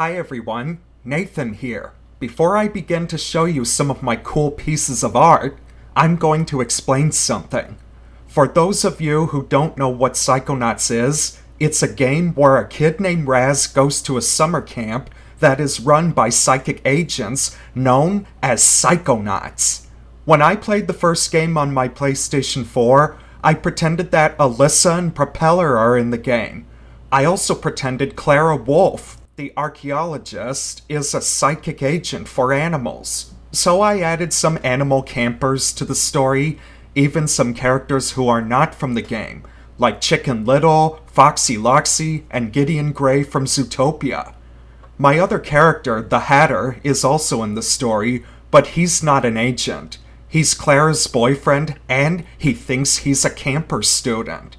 Hi everyone, Nathan here. Before I begin to show you some of my cool pieces of art, I'm going to explain something. For those of you who don't know what Psychonauts is, it's a game where a kid named Raz goes to a summer camp that is run by psychic agents known as Psychonauts. When I played the first game on my PlayStation 4, I pretended that Alyssa and Propeller are in the game. I also pretended Clara Wolf, the archaeologist, is a psychic agent for animals. So I added some animal campers to the story, even some characters who are not from the game, like Chicken Little, Foxy Loxy, and Gideon Gray from Zootopia. My other character, the Hatter, is also in the story, but he's not an agent. He's Clara's boyfriend, and he thinks he's a camper student.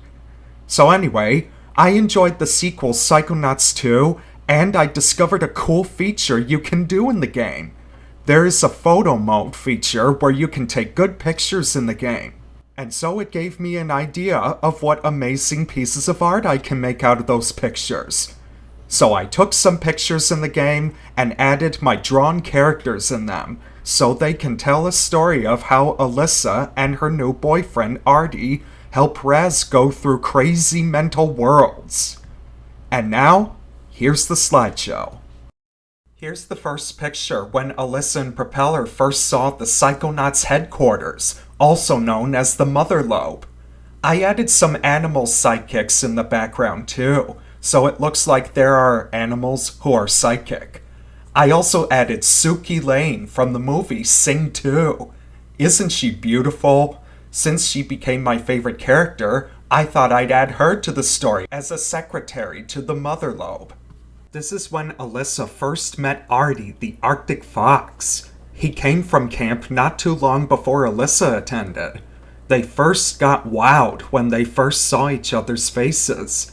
So anyway, I enjoyed the sequel Psychonauts 2, and I discovered a cool feature you can do in the game. There is a photo mode feature where you can take good pictures in the game. And so it gave me an idea of what amazing pieces of art I can make out of those pictures. So I took some pictures in the game and added my drawn characters in them, so they can tell a story of how Alyssa and her new boyfriend Artie help Raz go through crazy mental worlds. And now, here's the slideshow. Here's the first picture when Alyssa and Propeller first saw the Psychonauts headquarters, also known as the Mother Lobe. I added some animal sidekicks in the background too, so it looks like there are animals who are psychic. I also added Suki Lane from the movie Sing 2. Isn't she beautiful? Since she became my favorite character, I thought I'd add her to the story as a secretary to the Mother Lobe. This is when Alyssa first met Artie, the Arctic Fox. He came from camp not too long before Alyssa attended. They first got wowed when they first saw each other's faces.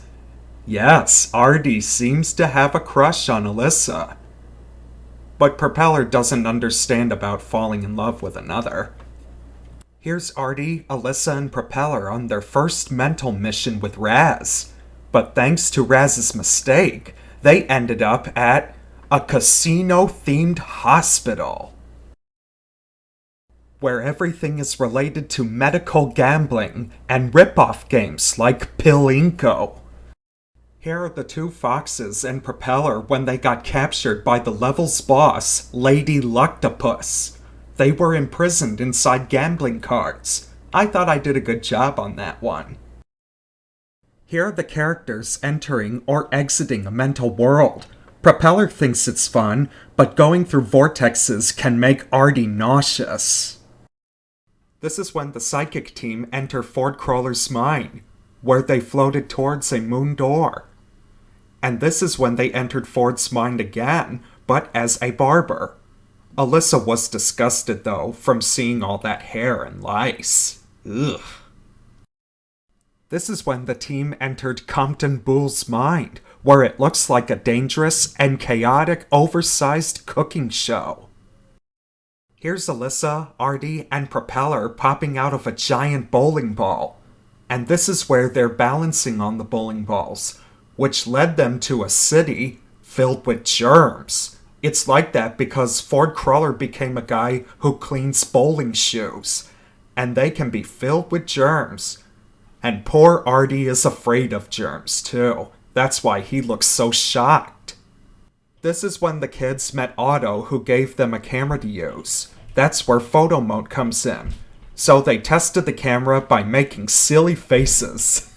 Yes, Artie seems to have a crush on Alyssa. But Propeller doesn't understand about falling in love with another. Here's Artie, Alyssa, and Propeller on their first mental mission with Raz. But thanks to Raz's mistake, they ended up at a casino-themed hospital, where everything is related to medical gambling and rip-off games like Pilinko. Here are the two foxes and Propeller when they got captured by the level's boss, Lady Luctopus. They were imprisoned inside gambling cards. I thought I did a good job on that one. Here are the characters entering or exiting a mental world. Propeller thinks it's fun, but going through vortexes can make Artie nauseous. This is when the psychic team enter Ford Crawler's mind, where they floated towards a moon door. And this is when they entered Ford's mind again, but as a barber. Alyssa was disgusted, though, from seeing all that hair and lice. Ugh. This is when the team entered Compton Bull's mind, where it looks like a dangerous and chaotic oversized cooking show. Here's Alyssa, Artie, and Propeller popping out of a giant bowling ball. And this is where they're balancing on the bowling balls, which led them to a city filled with germs. It's like that because Ford Crawler became a guy who cleans bowling shoes, and they can be filled with germs. And poor Artie is afraid of germs too. That's why he looks so shocked. This is when the kids met Otto, who gave them a camera to use. That's where photo mode comes in. So they tested the camera by making silly faces.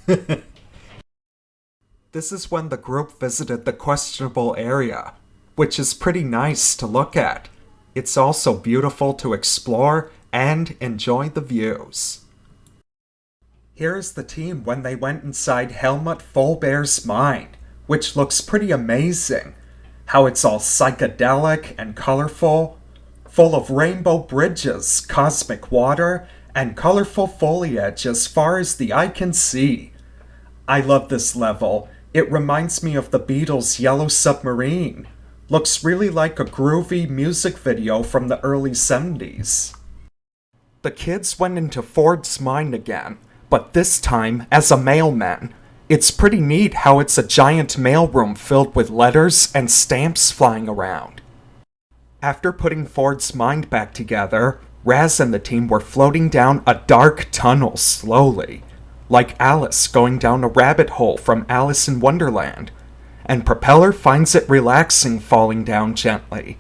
This is when the group visited the questionable area, which is pretty nice to look at. It's also beautiful to explore and enjoy the views. Here's the team when they went inside Helmut Fullbear's mind, which looks pretty amazing. How it's all psychedelic and colorful, full of rainbow bridges, cosmic water, and colorful foliage as far as the eye can see. I love this level. It reminds me of the Beatles' Yellow Submarine. Looks really like a groovy music video from the early 70s. The kids went into Ford's mind again, but this time as a mailman. It's pretty neat how it's a giant mailroom filled with letters and stamps flying around. After putting Ford's mind back together, Raz and the team were floating down a dark tunnel slowly, like Alice going down a rabbit hole from Alice in Wonderland, and Propeller finds it relaxing falling down gently.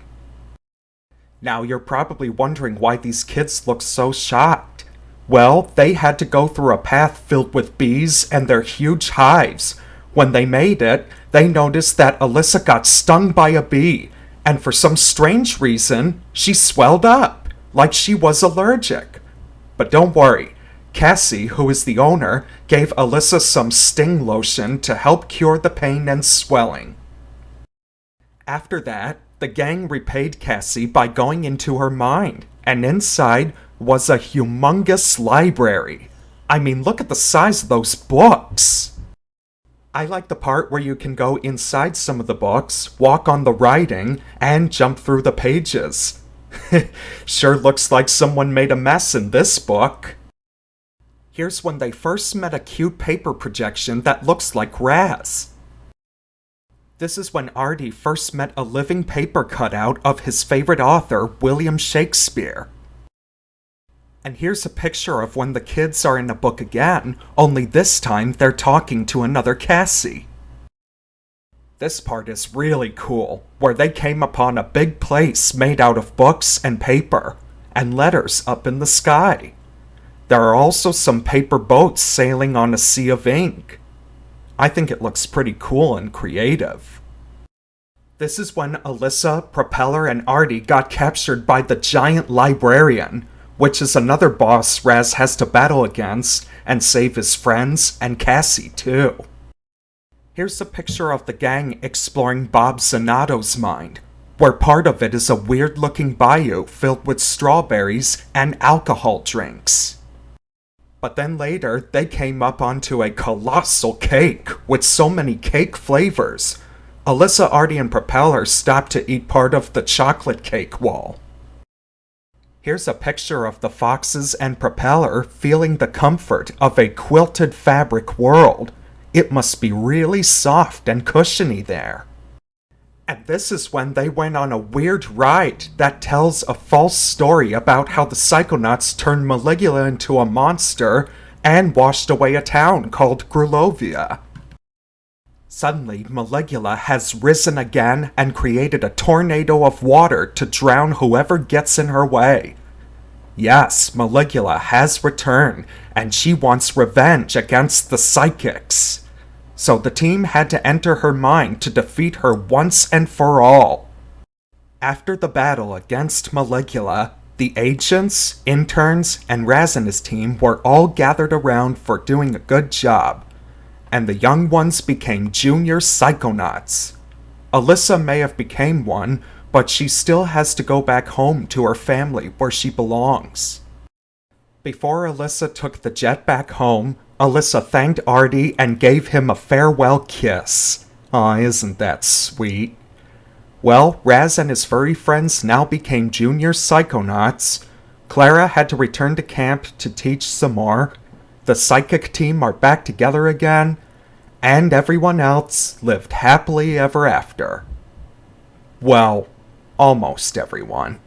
Now you're probably wondering why these kids look so shocked. Well, they had to go through a path filled with bees and their huge hives. When they made it, they noticed that Alyssa got stung by a bee, and for some strange reason, she swelled up, like she was allergic. But don't worry, Cassie, who is the owner, gave Alyssa some sting lotion to help cure the pain and swelling. After that, the gang repaid Cassie by going into her mind, and inside was a humongous library. I mean, look at the size of those books! I like the part where you can go inside some of the books, walk on the writing, and jump through the pages. Sure looks like someone made a mess in this book. Here's when they first met a cute paper projection that looks like Raz. This is when Artie first met a living paper cutout of his favorite author, William Shakespeare. And here's a picture of when the kids are in a book again, only this time they're talking to another Cassie. This part is really cool, where they came upon a big place made out of books and paper, and letters up in the sky. There are also some paper boats sailing on a sea of ink. I think it looks pretty cool and creative. This is when Alyssa, Propeller, and Artie got captured by the giant librarian, which is another boss Raz has to battle against and save his friends and Cassie too. Here's a picture of the gang exploring Bob Zanotto's mind, where part of it is a weird-looking bayou filled with strawberries and alcohol drinks. But then later, they came up onto a colossal cake with so many cake flavors. Alyssa, Artie, and Propeller stopped to eat part of the chocolate cake wall. Here's a picture of the foxes and Propeller feeling the comfort of a quilted fabric world. It must be really soft and cushiony there. And this is when they went on a weird ride that tells a false story about how the Psychonauts turned Maligula into a monster and washed away a town called Grulovia. Suddenly, Maligula has risen again and created a tornado of water to drown whoever gets in her way. Yes, Maligula has returned, and she wants revenge against the psychics. So the team had to enter her mind to defeat her once and for all. After the battle against Maligula, the agents, interns, and Raz and his team were all gathered around for doing a good job, and the young ones became junior Psychonauts. Alyssa may have became one, but she still has to go back home to her family where she belongs. Before Alyssa took the jet back home, Alyssa thanked Artie and gave him a farewell kiss. Aw, isn't that sweet? Well, Raz and his furry friends now became junior Psychonauts. Clara had to return to camp to teach some more. The psychic team are back together again, and everyone else lived happily ever after. Well, almost everyone.